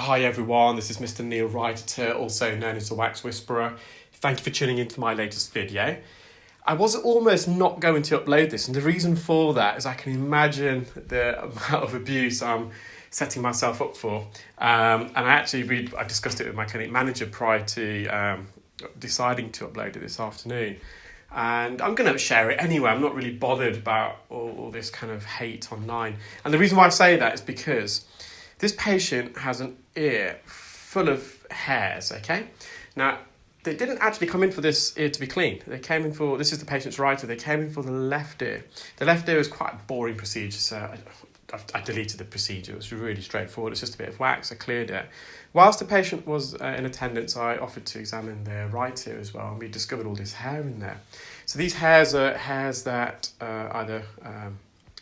Hi everyone, this is Mr Neel Raithatha, also known as the Wax Whisperer. Thank you for tuning into my latest video. I was almost not going to upload this, and the reason for that is I can imagine the amount of abuse I'm setting myself up for. And I discussed it with my clinic manager prior to deciding to upload it this afternoon. And I'm going to share it anyway. I'm not really bothered about all this kind of hate online. And the reason why I say that is because this patient has an ear full of hairs, okay? Now, they didn't actually come in for this ear to be cleaned. They came in for, this is the patient's right ear, they came in for the left ear. The left ear was quite a boring procedure, so I deleted the procedure. It was really straightforward. It's just a bit of wax, I cleared it. Whilst the patient was in attendance, I offered to examine their right ear as well, and we discovered all this hair in there. So these hairs are hairs that either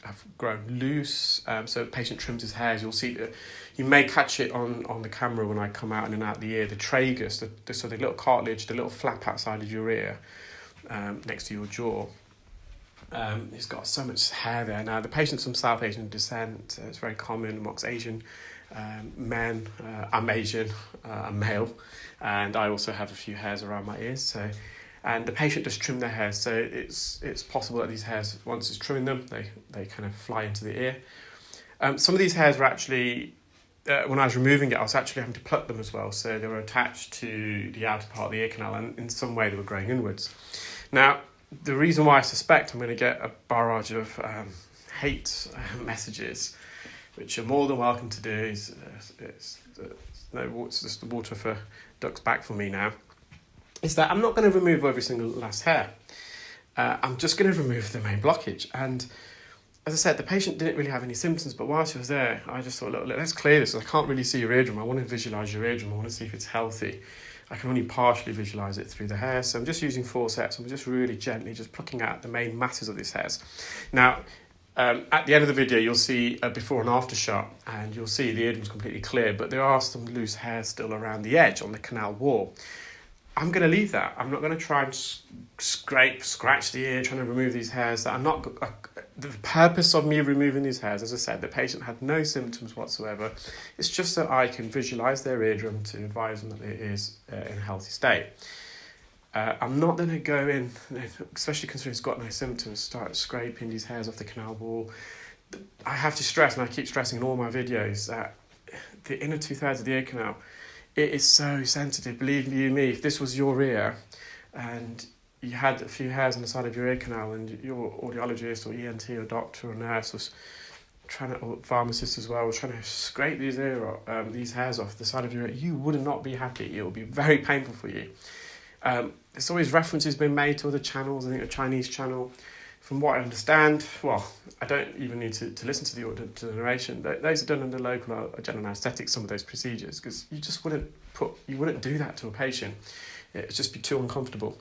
have grown loose, so the patient trims his hairs. You'll see that you may catch it on the camera when I come out in and out the ear, the tragus, so the little cartilage, the little flap outside of your ear next to your jaw. He's got so much hair there. Now, the patient's from South Asian descent. It's very common amongst Asian men. I'm Asian, I'm male, and I also have a few hairs around my ears. And the patient just trimmed their hair, so it's possible that these hairs, once it's trimming them, they kind of fly into the ear. Some of these hairs were actually, when I was removing it, I was actually having to pluck them as well, so they were attached to the outer part of the ear canal, and in some way they were growing inwards. Now, the reason why I suspect I'm going to get a barrage of hate messages, which you're more than welcome to do, it's just the water for ducks back for me now, is that I'm not going to remove every single last hair. I'm just going to remove the main blockage. And as I said, the patient didn't really have any symptoms, but whilst he was there, I just thought, look, let's clear this. I can't really see your eardrum. I want to visualise your eardrum. I want to see if it's healthy. I can only partially visualise it through the hair. So I'm just using forceps. I'm just really gently just plucking out the main masses of these hairs. Now, at the end of the video, you'll see a before and after shot, and you'll see the eardrum's completely clear, but there are some loose hairs still around the edge on the canal wall. I'm going to leave that. I'm not going to try and scratch the ear, trying to remove these hairs. The purpose of me removing these hairs, as I said, the patient had no symptoms whatsoever. It's just that I can visualise their eardrum to advise them that it is in a healthy state. I'm not going to go in, especially considering it's got no symptoms, start scraping these hairs off the canal wall. I have to stress, and I keep stressing in all my videos, that the inner 2/3 of the ear canal, it is so sensitive. Believe you me, if this was your ear and you had a few hairs on the side of your ear canal and your audiologist or ENT or doctor or nurse was trying to, or pharmacist as well, was trying to scrape these hairs off the side of your ear, you would not be happy. It would be very painful for you. There's always references being made to other channels. I think a Chinese channel, from what I understand, well, I don't even need to listen to the narration. Those are done under local or general anaesthetic, some of those procedures, because you just wouldn't do that to a patient. It would just be too uncomfortable.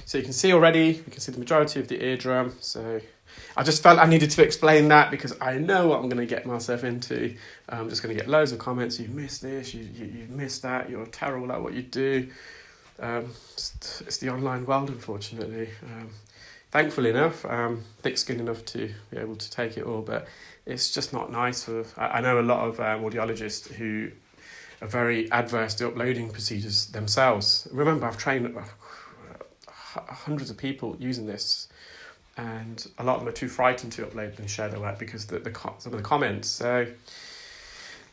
So you can see already, you can see the majority of the eardrum. So I just felt I needed to explain that because I know what I'm going to get myself into. I'm just going to get loads of comments. You've missed this, you've missed that, you're terrible at what you do. It's the online world, unfortunately. Thankfully enough, thick-skinned enough to be able to take it all, but it's just not nice. I know a lot of audiologists who are very adverse to uploading procedures themselves. Remember, I've trained hundreds of people using this, and a lot of them are too frightened to upload and share their work because some of the comments. So,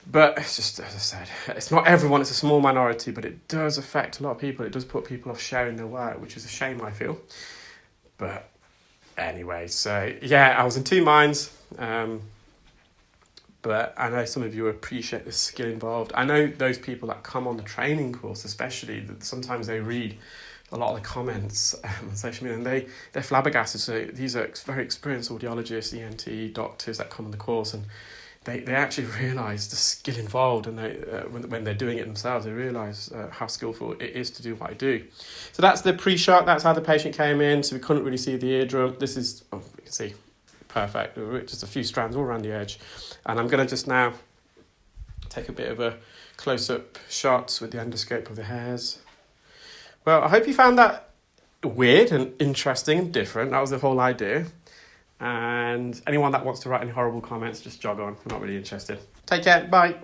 but it's just, as I said, it's not everyone, it's a small minority, but it does affect a lot of people. It does put people off sharing their work, which is a shame, I feel. But anyway, so yeah, I was in two minds. But I know some of you appreciate the skill involved. I know those people that come on the training course, especially, that sometimes they read a lot of the comments on social media, and they're flabbergasted. So these are very experienced audiologists, ENT doctors that come on the course, and they actually realise the skill involved, and when they're doing it themselves, they realise how skillful it is to do what I do. So that's the pre-shot. That's how the patient came in. So we couldn't really see the eardrum. This is, you can see, perfect. Just a few strands all around the edge. And I'm going to just now take a bit of a close-up shot with the endoscope of the hairs. Well, I hope you found that weird and interesting and different. That was the whole idea. And anyone that wants to write any horrible comments, just jog on. I'm not really interested. Take care. Bye.